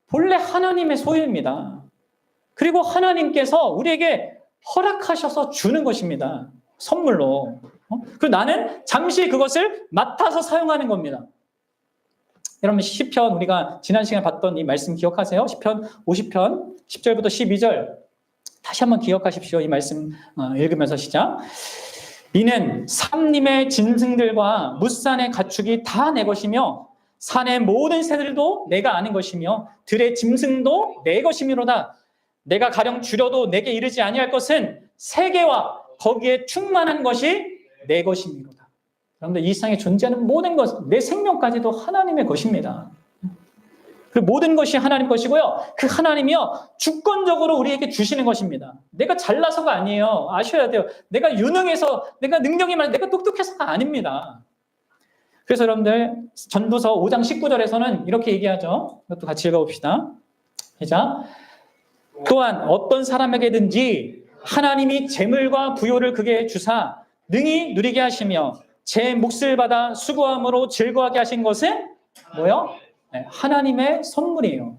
본래 하나님의 소유입니다. 그리고 하나님께서 우리에게 허락하셔서 주는 것입니다. 선물로. 그리고 나는 잠시 그것을 맡아서 사용하는 겁니다. 여러분 시편 우리가 지난 시간에 봤던 이 말씀 기억하세요? 시편 50편 10절부터 12절 다시 한번 기억하십시오. 이 말씀 읽으면서 시작. 이는 삼림의 짐승들과 뭇산의 가축이 다 내 것이며 산의 모든 새들도 내가 아는 것이며 들의 짐승도 내 것이미로다. 내가 가령 줄여도 내게 이르지 아니할 것은 세계와 거기에 충만한 것이 내 것이미로다. 여러분들 이 세상에 존재하는 모든 것, 내 생명까지도 하나님의 것입니다. 그 모든 것이 하나님 것이고요. 그 하나님이요 주권적으로 우리에게 주시는 것입니다. 내가 잘나서가 아니에요. 아셔야 돼요. 내가 유능해서, 내가 능력이 많아, 내가 똑똑해서가 아닙니다. 그래서 여러분들 전도서 5장 19절에서는 이렇게 얘기하죠. 이것도 같이 읽어봅시다. 시작. 또한 어떤 사람에게든지 하나님이 재물과 부요를 그에게 주사 능히 누리게 하시며 제 몫을 받아 수고함으로 즐거워하게 하신 것은 뭐요? 네, 하나님의 선물이에요.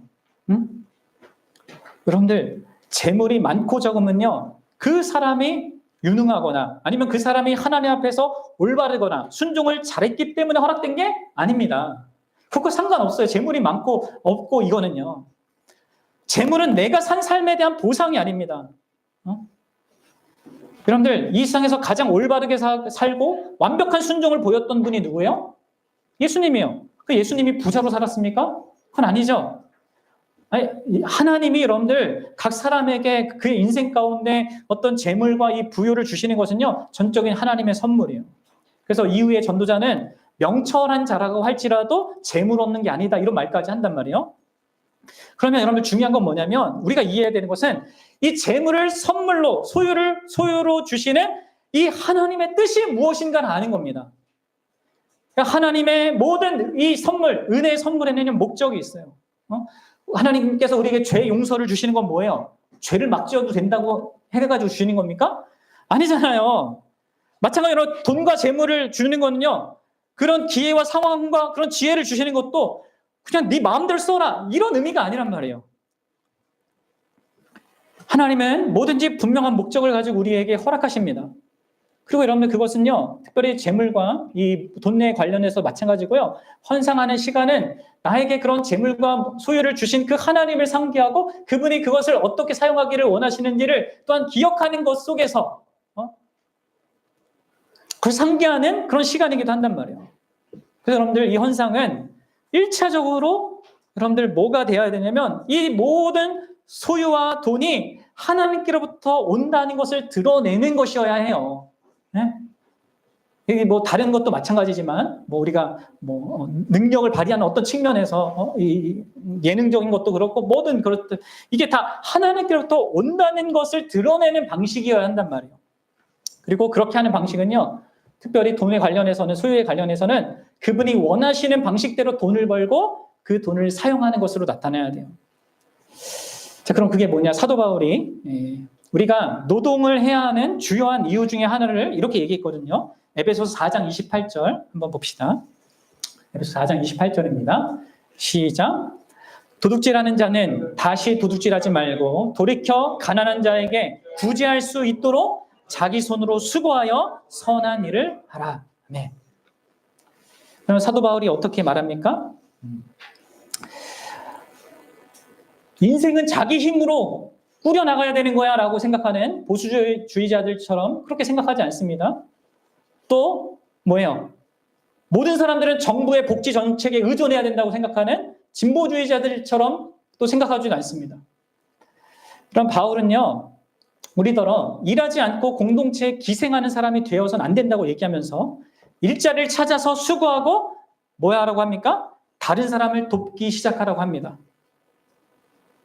여러분들 재물이 많고 적으면요 그 사람이 유능하거나 아니면 그 사람이 하나님 앞에서 올바르거나 순종을 잘했기 때문에 허락된 게 아닙니다. 그거 상관없어요. 재물이 많고 없고 이거는요. 재물은 내가 산 삶에 대한 보상이 아닙니다. 여러분들 이 세상에서 가장 올바르게 살고 완벽한 순종을 보였던 분이 누구예요? 예수님이요. 그 예수님이 부자로 살았습니까? 그건 아니죠. 아니, 하나님이 여러분들 각 사람에게 그의 인생 가운데 어떤 재물과 이 부요를 주시는 것은요 전적인 하나님의 선물이에요. 그래서 이후에 전도자는 명철한 자라고 할지라도 재물 얻는 게 아니다 이런 말까지 한단 말이에요. 그러면 여러분들 중요한 건 뭐냐면 우리가 이해해야 되는 것은 이 재물을 선물로 소유로 주시는 이 하나님의 뜻이 무엇인가를 아는 겁니다. 그러니까 하나님의 모든 이 선물, 은혜의 선물에는 목적이 있어요. 하나님께서 우리에게 죄 용서를 주시는 건 뭐예요? 죄를 막 지어도 된다고 해가지고 주시는 겁니까? 아니잖아요. 마찬가지로 돈과 재물을 주는 거는요. 그런 기회와 상황과 그런 지혜를 주시는 것도 그냥 네 마음대로 써라 이런 의미가 아니란 말이에요. 하나님은 뭐든지 분명한 목적을 가지고 우리에게 허락하십니다. 그리고 여러분들 그것은요 특별히 재물과 이 돈에 관련해서 마찬가지고요. 헌상하는 시간은 나에게 그런 재물과 소유를 주신 그 하나님을 상기하고 그분이 그것을 어떻게 사용하기를 원하시는지를 또한 기억하는 것 속에서 그걸 상기하는 그런 시간이기도 한단 말이에요. 그래서 여러분들 이 헌상은 1차적으로 여러분들 뭐가 되어야 되냐면 이 모든 소유와 돈이 하나님께로부터 온다는 것을 드러내는 것이어야 해요. 네? 이게 뭐 다른 것도 마찬가지지만 뭐 우리가 뭐 능력을 발휘하는 어떤 측면에서 이 예능적인 것도 그렇고 뭐든 그렇듯 이게 다 하나님께로부터 온다는 것을 드러내는 방식이어야 한단 말이에요. 그리고 그렇게 하는 방식은요. 특별히 돈에 관련해서는 소유에 관련해서는 그분이 원하시는 방식대로 돈을 벌고 그 돈을 사용하는 것으로 나타나야 돼요. 자, 그럼 그게 뭐냐? 사도 바울이 우리가 노동을 해야 하는 주요한 이유 중에 하나를 이렇게 얘기했거든요. 에베소서 4장 28절 한번 봅시다. 에베소서 4장 28절입니다. 시작. 도둑질하는 자는 다시 도둑질하지 말고 돌이켜 가난한 자에게 구제할 수 있도록 자기 손으로 수고하여 선한 일을 하라. 네. 그럼 사도 바울이 어떻게 말합니까? 인생은 자기 힘으로 꾸려나가야 되는 거야 라고 생각하는 보수주의자들처럼 그렇게 생각하지 않습니다. 또 뭐예요? 모든 사람들은 정부의 복지 정책에 의존해야 된다고 생각하는 진보주의자들처럼 또 생각하지도 않습니다. 그럼 바울은요, 우리더러 일하지 않고 공동체에 기생하는 사람이 되어서는 안 된다고 얘기하면서 일자리를 찾아서 수고하고 뭐야 하라고 합니까? 다른 사람을 돕기 시작하라고 합니다.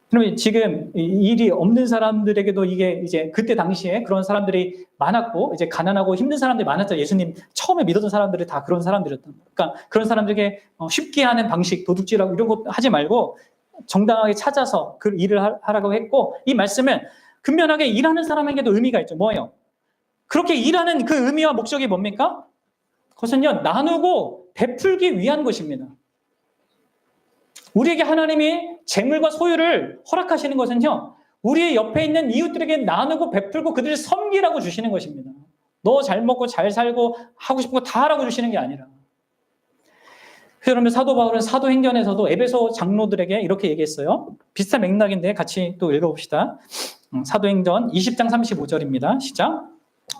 그러면 지금 일이 없는 사람들에게도 이게 이제 그때 당시에 그런 사람들이 많았고 이제 가난하고 힘든 사람들이 많았죠. 예수님 처음에 믿었던 사람들이 다 그런 사람들이었던 거예요. 그러니까 그런 사람들에게 쉽게 하는 방식, 도둑질하고 이런 거 하지 말고 정당하게 찾아서 그 일을 하라고 했고, 이 말씀은 근면하게 일하는 사람에게도 의미가 있죠. 뭐예요? 그렇게 일하는 그 의미와 목적이 뭡니까? 그것은요, 나누고 베풀기 위한 것입니다. 우리에게 하나님이 재물과 소유를 허락하시는 것은요, 우리의 옆에 있는 이웃들에게 나누고 베풀고 그들을 섬기라고 주시는 것입니다. 너 잘 먹고 잘 살고 하고 싶은 거 다 하라고 주시는 게 아니라. 그러면 사도 바울은 사도행전에서도 에베소 장로들에게 이렇게 얘기했어요. 비슷한 맥락인데 같이 또 읽어봅시다. 사도행전 20장 35절입니다. 시작.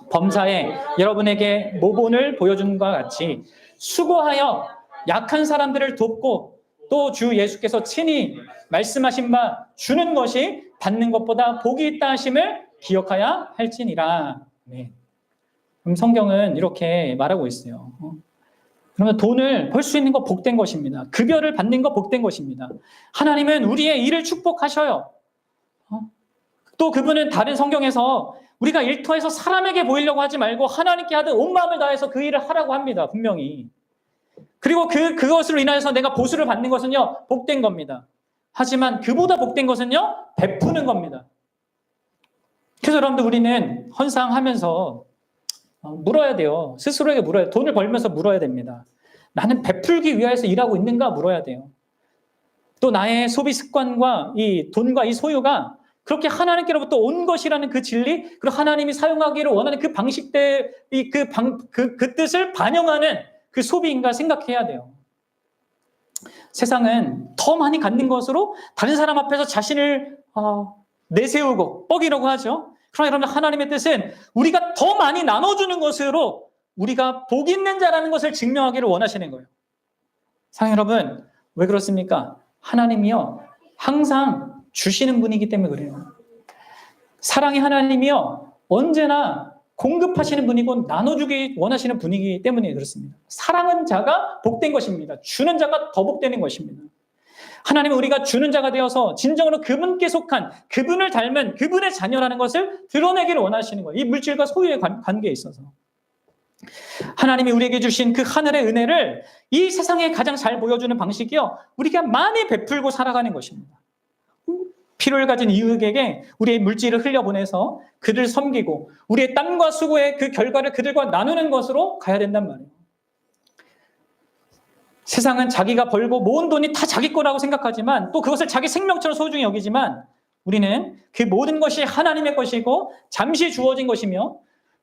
범사에 여러분에게 모본을 보여준 것과 같이 수고하여 약한 사람들을 돕고 또 주 예수께서 친히 말씀하신 바 주는 것이 받는 것보다 복이 있다 하심을 기억하여 할지니라. 네. 그럼 성경은 이렇게 말하고 있어요. 그러면 돈을 벌 수 있는 거 복된 것입니다. 급여를 받는 거 복된 것입니다. 하나님은 우리의 일을 축복하셔요. 또 그분은 다른 성경에서 우리가 일터에서 사람에게 보이려고 하지 말고 하나님께 하듯 온 마음을 다해서 그 일을 하라고 합니다. 분명히. 그리고 그것으로 인하여서 내가 보수를 받는 것은요, 복된 겁니다. 하지만 그보다 복된 것은요, 베푸는 겁니다. 그래서 여러분들 우리는 헌상하면서 물어야 돼요. 스스로에게 물어야 돼요. 돈을 벌면서 물어야 됩니다. 나는 베풀기 위해서 일하고 있는가 물어야 돼요. 또 나의 소비 습관과 이 돈과 이 소유가 그렇게 하나님께로부터 온 것이라는 그 진리, 그리고 하나님이 사용하기를 원하는 그 방식들, 그 뜻을 반영하는 그 소비인가 생각해야 돼요. 세상은 더 많이 갖는 것으로 다른 사람 앞에서 자신을 내세우고 뻐기려고 하죠. 그러나 여러분, 하나님의 뜻은 우리가 더 많이 나눠주는 것으로 우리가 복 있는 자라는 것을 증명하기를 원하시는 거예요. 사랑하는 여러분, 왜 그렇습니까? 하나님이요, 항상 주시는 분이기 때문에 그래요. 사랑의 하나님이요, 언제나 공급하시는 분이고 나눠주기 원하시는 분이기 때문에 그렇습니다. 사랑하는 자가 복된 것입니다. 주는 자가 더 복되는 것입니다. 하나님은 우리가 주는 자가 되어서 진정으로 그분께 속한, 그분을 닮은 그분의 자녀라는 것을 드러내기를 원하시는 거예요. 이 물질과 소유의 관계에 있어서. 하나님이 우리에게 주신 그 하늘의 은혜를 이 세상에 가장 잘 보여주는 방식이요, 우리가 많이 베풀고 살아가는 것입니다. 필요를 가진 이웃에게 우리의 물질을 흘려보내서 그들을 섬기고 우리의 땀과 수고의 그 결과를 그들과 나누는 것으로 가야 된단 말이에요. 세상은 자기가 벌고 모은 돈이 다 자기 거라고 생각하지만 또 그것을 자기 생명처럼 소중히 여기지만 우리는 그 모든 것이 하나님의 것이고 잠시 주어진 것이며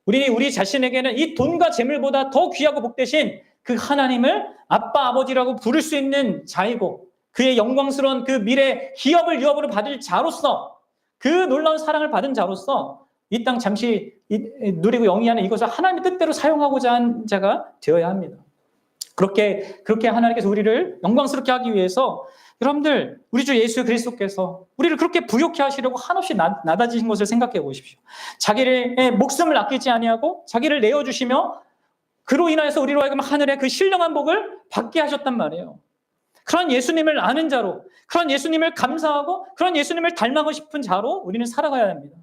우리 자신에게는 이 돈과 재물보다 더 귀하고 복되신 그 하나님을 아빠, 아버지라고 부를 수 있는 자이고 그의 영광스러운 그 미래 기업을 유업으로 받을 자로서 그 놀라운 사랑을 받은 자로서 이 땅 잠시 누리고 영위하는 이것을 하나님의 뜻대로 사용하고자 한 자가 되어야 합니다. 그렇게 하나님께서 우리를 영광스럽게 하기 위해서 여러분들 우리 주 예수 그리스도께서 우리를 그렇게 부욕해 하시려고 한없이 나다지신 것을 생각해 보십시오. 자기의 목숨을 아끼지 아니하고 자기를 내어주시며 그로 인하여서 우리로 하여금 하늘의 그 신령한 복을 받게 하셨단 말이에요. 그런 예수님을 아는 자로, 그런 예수님을 감사하고 그런 예수님을 닮아가고 싶은 자로 우리는 살아가야 합니다.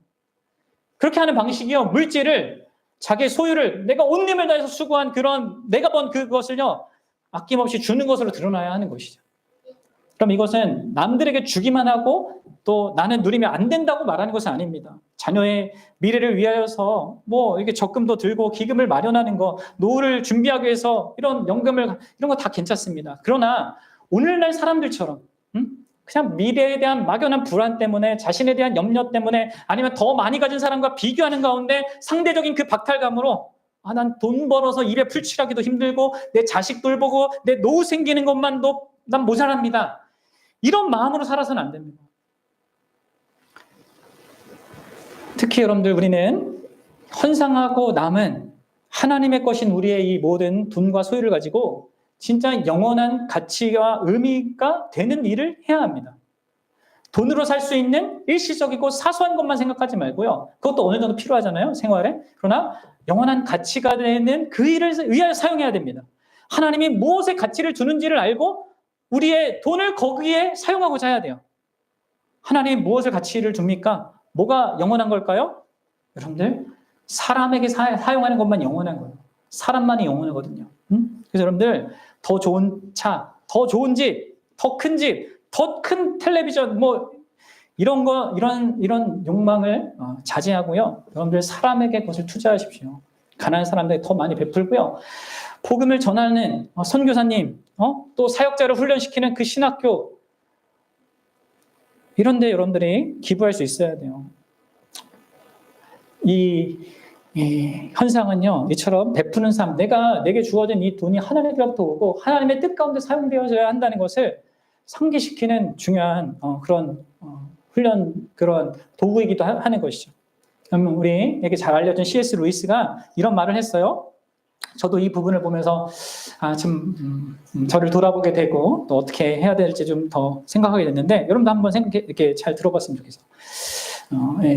그렇게 하는 방식이요, 물질을, 자기의 소유를, 내가 온 힘을 다해서 수고한 그런 내가 번 그것을요, 아낌없이 주는 것으로 드러나야 하는 것이죠. 그럼 이것은 남들에게 주기만 하고 또 나는 누리면 안 된다고 말하는 것은 아닙니다. 자녀의 미래를 위하여서 뭐 이렇게 적금도 들고 기금을 마련하는 거, 노후를 준비하기 위해서 이런 연금을, 이런 거 다 괜찮습니다. 그러나 오늘날 사람들처럼 그냥 미래에 대한 막연한 불안 때문에, 자신에 대한 염려 때문에, 아니면 더 많이 가진 사람과 비교하는 가운데 상대적인 그 박탈감으로 난 돈 벌어서 입에 풀칠하기도 힘들고 내 자식 돌보고 내 노후 생기는 것만도 난 모자랍니다. 이런 마음으로 살아서는 안 됩니다. 특히 여러분들, 우리는 헌상하고 남은 하나님의 것인 우리의 이 모든 돈과 소유를 가지고 진짜 영원한 가치와 의미가 되는 일을 해야 합니다. 돈으로 살 수 있는 일시적이고 사소한 것만 생각하지 말고요. 그것도 어느 정도 필요하잖아요, 생활에. 그러나 영원한 가치가 되는 그 일을 위하여 사용해야 됩니다. 하나님이 무엇에 가치를 두는지를 알고 우리의 돈을 거기에 사용하고자 해야 돼요. 하나님이 무엇을 가치를 둡니까? 뭐가 영원한 걸까요? 여러분들, 사람에게 사용하는 것만 영원한 거예요. 사람만이 영원하거든요. 그래서 여러분들, 더 좋은 차, 더 좋은 집, 더 큰 집, 더 큰 텔레비전, 뭐 이런 욕망을 자제하고요. 여러분들, 사람에게 그것을 투자하십시오. 가난한 사람들에게 더 많이 베풀고요. 복음을 전하는 선교사님, 또 사역자를 훈련시키는 그 신학교, 이런데 여러분들이 기부할 수 있어야 돼요. 이 현상은요, 이처럼 베푸는 삶, 내게 주어진 이 돈이 하나님께로부터 오고 하나님의 뜻 가운데 사용되어져야 한다는 것을 상기시키는 중요한 그런 훈련, 그런 도구이기도 하는 것이죠. 그러면 우리에게 잘 알려진 C.S. 루이스가 이런 말을 했어요. 저도 이 부분을 보면서 저를 돌아보게 되고 또 어떻게 해야 될지 좀 더 생각하게 됐는데, 여러분도 한번 이렇게 잘 들어봤으면 좋겠어요.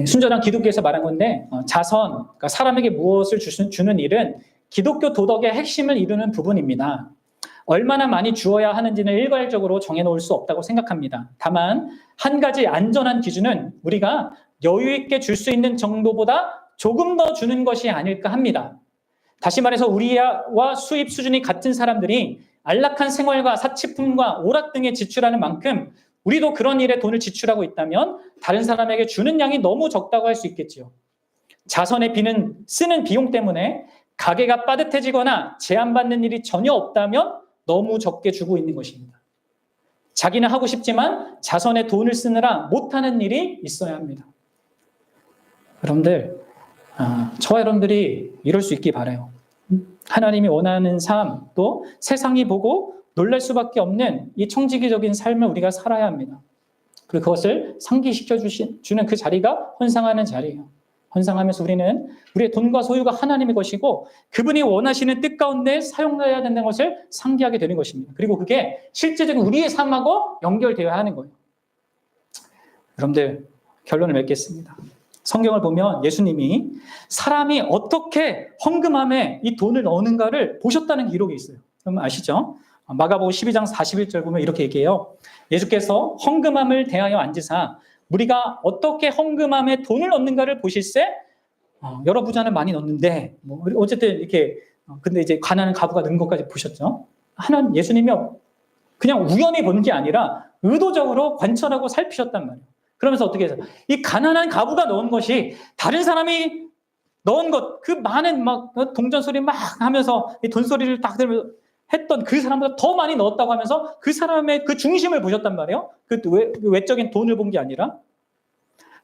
순전한 기독교에서 말한 건데, 자선, 그러니까 사람에게 무엇을 주는 일은 기독교 도덕의 핵심을 이루는 부분입니다. 얼마나 많이 주어야 하는지는 일괄적으로 정해놓을 수 없다고 생각합니다. 다만 한 가지 안전한 기준은 우리가 여유 있게 줄 수 있는 정도보다 조금 더 주는 것이 아닐까 합니다. 다시 말해서 우리와 수입 수준이 같은 사람들이 안락한 생활과 사치품과 오락 등에 지출하는 만큼 우리도 그런 일에 돈을 지출하고 있다면 다른 사람에게 주는 양이 너무 적다고 할 수 있겠지요. 자선의 쓰는 비용 때문에 가게가 빠듯해지거나 제한받는 일이 전혀 없다면 너무 적게 주고 있는 것입니다. 자기는 하고 싶지만 자선에 돈을 쓰느라 못하는 일이 있어야 합니다. 여러분들, 저와 여러분들이 이럴 수 있기 바라요. 하나님이 원하는 삶, 또 세상이 보고 놀랄 수밖에 없는 이 청지기적인 삶을 우리가 살아야 합니다. 그리고 그것을 상기시켜주는 그 자리가 헌상하는 자리예요. 헌상하면서 우리는 우리의 돈과 소유가 하나님의 것이고 그분이 원하시는 뜻 가운데 사용해야 된다는 것을 상기하게 되는 것입니다. 그리고 그게 실제적인 우리의 삶하고 연결되어야 하는 거예요. 여러분들, 결론을 맺겠습니다. 성경을 보면 예수님이 사람이 어떻게 헌금함에 이 돈을 넣는가를 보셨다는 기록이 있어요. 그러면 아시죠? 마가복음 12장 41절 보면 이렇게 얘기해요. 예수께서 헌금함을 대하여 앉으사 우리가 어떻게 헌금함에 돈을 넣는가를 보실세, 여러 부자는 많이 넣는데 어쨌든 이렇게 근데 이제 가난한 가부가 넣는 것까지 보셨죠. 예수님이 그냥 우연히 본 게 아니라 의도적으로 관찰하고 살피셨단 말이에요. 그러면서 어떻게 해서 이 가난한 가부가 넣은 것이 다른 사람이 넣은 것, 그 많은 막 동전 소리 막 하면서 이 돈 소리를 딱 들으면서 했던 그 사람보다 더 많이 넣었다고 하면서 그 사람의 그 중심을 보셨단 말이에요. 그 외적인 돈을 본 게 아니라.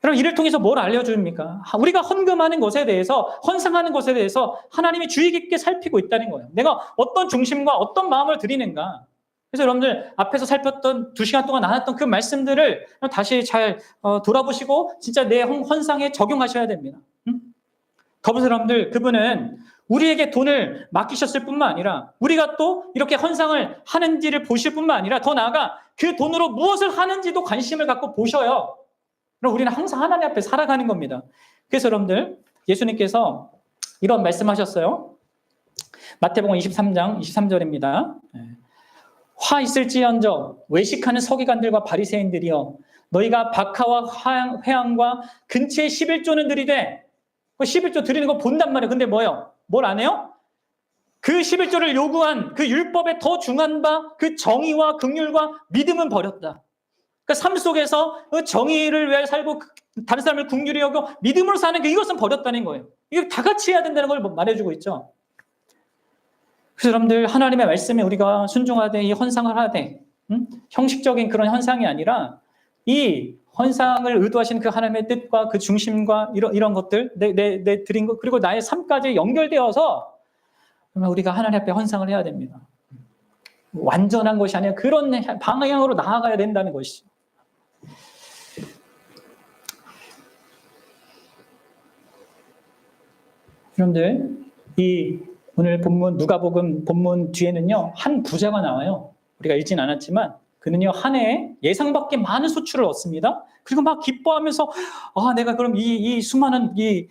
그럼 이를 통해서 뭘 알려줍니까? 우리가 헌금하는 것에 대해서, 헌상하는 것에 대해서 하나님이 주의 깊게 살피고 있다는 거예요. 내가 어떤 중심과 어떤 마음을 드리는가. 그래서 여러분들 앞에서 살폈던 2시간 동안 나눴던 그 말씀들을 다시 잘 돌아보시고 진짜 내 헌상에 적용하셔야 됩니다. 더불어서 여러분들, 그분은 우리에게 돈을 맡기셨을 뿐만 아니라 우리가 또 이렇게 헌상을 하는지를 보실 뿐만 아니라 더 나아가 그 돈으로 무엇을 하는지도 관심을 갖고 보셔요. 그럼 우리는 항상 하나님 앞에 살아가는 겁니다. 그래서 여러분들, 예수님께서 이런 말씀하셨어요. 마태복음 23장 23절입니다. 화 있을지언정 외식하는 서기관들과 바리새인들이여, 너희가 박하와 회향과 근처에 11조는 들이되, 11조 드리는 거 본단 말이에요. 근데 뭐예요? 뭘 안 해요? 그 11조를 요구한 그 율법에 더 중한 바 그 정의와 긍휼과 믿음은 버렸다. 그러니까 삶 속에서 정의를 위해 살고 다른 사람을 긍휼히 여겨 믿음으로 사는 이것은 버렸다는 거예요. 이거 다 같이 해야 된다는 걸 말해주고 있죠. 그래서 여러분들, 하나님의 말씀에 우리가 순종하되 이 헌상을 하되 형식적인 그런 현상이 아니라 이 헌상을 의도하신 그 하나님의 뜻과 그 중심과 이런 것들, 내 드린 것, 그리고 나의 삶까지 연결되어서 우리가 하나님 앞에 헌상을 해야 됩니다. 완전한 것이 아니라 그런 방향으로 나아가야 된다는 것이죠. 여러분들, 이 오늘 본문 누가복음 본문 뒤에는요 한 부자가 나와요. 우리가 읽진 않았지만 그는요 한 해에 예상 밖의 많은 소출을 얻습니다. 그리고 막 기뻐하면서 내가 그럼 이 수많은 이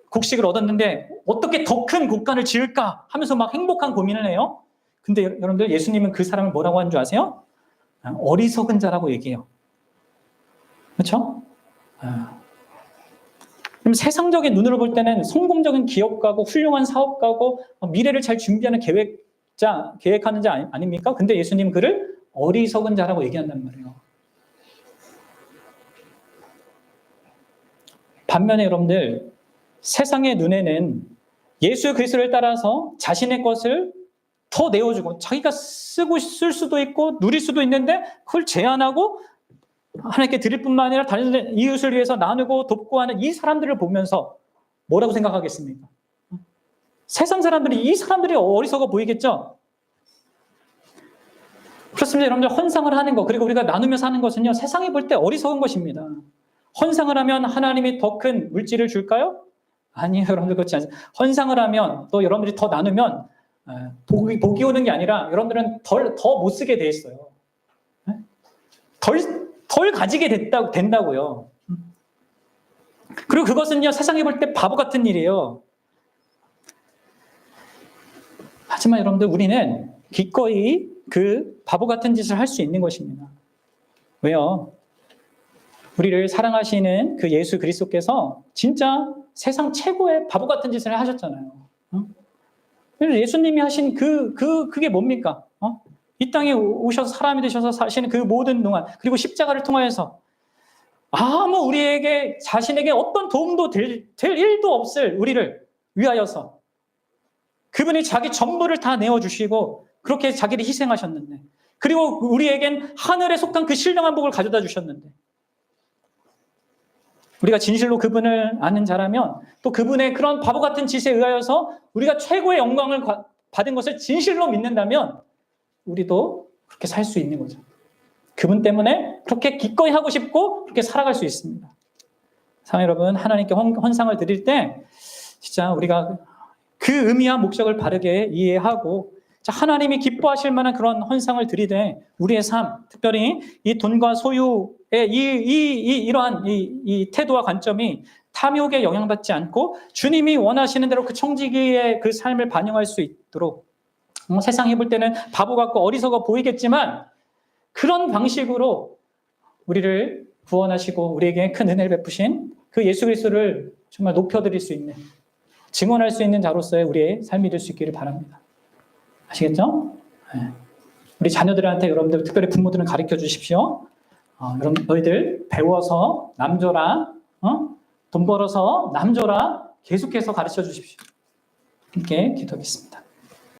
곡식을 얻었는데 어떻게 더 큰 곡간을 지을까 하면서 막 행복한 고민을 해요. 근데 여러분들, 예수님은 그 사람을 뭐라고 하는 줄 아세요? 어리석은 자라고 얘기해요. 그렇죠? 그럼 세상적인 눈으로 볼 때는 성공적인 기업가고 훌륭한 사업가고 미래를 잘 준비하는 계획하는 자 아닙니까? 근데 예수님 그를 어리석은 자라고 얘기한단 말이에요. 반면에 여러분들, 세상의 눈에는 예수 그리스도를 따라서 자신의 것을 더 내어주고 자기가 쓸 수도 있고 누릴 수도 있는데 그걸 제한하고 하나님께 드릴 뿐만 아니라 다른 이웃을 위해서 나누고 돕고 하는 이 사람들을 보면서 뭐라고 생각하겠습니까? 세상 사람들이 이 사람들이 어리석어 보이겠죠? 그렇습니다. 여러분들, 헌상을 하는 것, 그리고 우리가 나누면서 하는 것은요 세상이 볼 때 어리석은 것입니다. 헌상을 하면 하나님이 더 큰 물질을 줄까요? 아니에요. 여러분들, 그렇지 않습니다. 헌상을 하면 또 여러분들이 더 나누면 복이 오는 게 아니라 여러분들은 더 못 쓰게 돼 있어요. 덜 가지게 된다고요. 그리고 그것은요 세상이 볼 때 바보 같은 일이에요. 하지만 여러분들, 우리는 기꺼이 그 바보 같은 짓을 할 수 있는 것입니다. 왜요? 우리를 사랑하시는 그 예수 그리스도께서 진짜 세상 최고의 바보 같은 짓을 하셨잖아요. 그래서 예수님이 하신 그게 뭡니까? 이 땅에 오셔서 사람이 되셔서 사시는 그 모든 동안, 그리고 십자가를 통하여서 아무 우리에게 자신에게 어떤 도움도 될 일도 없을 우리를 위하여서 그분이 자기 전부를 다 내어주시고 그렇게 자기를 희생하셨는데, 그리고 우리에겐 하늘에 속한 그 신령한 복을 가져다 주셨는데, 우리가 진실로 그분을 아는 자라면 또 그분의 그런 바보 같은 짓에 의하여서 우리가 최고의 영광을 받은 것을 진실로 믿는다면 우리도 그렇게 살 수 있는 거죠. 그분 때문에 그렇게 기꺼이 하고 싶고 그렇게 살아갈 수 있습니다. 사랑하는 여러분, 하나님께 헌상을 드릴 때 진짜 우리가 그 의미와 목적을 바르게 이해하고 하나님이 기뻐하실 만한 그런 헌상을 드리되 우리의 삶, 특별히 이 돈과 소유의 이러한 이 태도와 관점이 탐욕에 영향받지 않고 주님이 원하시는 대로 그 청지기의 그 삶을 반영할 수 있도록, 세상이 볼 때는 바보 같고 어리석어 보이겠지만 그런 방식으로 우리를 구원하시고 우리에게 큰 은혜를 베푸신 그 예수 그리스도를 정말 높여드릴 수 있는, 증언할 수 있는 자로서의 우리의 삶이 될 수 있기를 바랍니다. 아시겠죠? 네. 우리 자녀들한테 여러분들, 특별히 부모들은 가르쳐 주십시오. 여러분, 너희들 배워서 남줘라, 돈 벌어서 남줘라, 계속해서 가르쳐 주십시오. 함께 기도하겠습니다.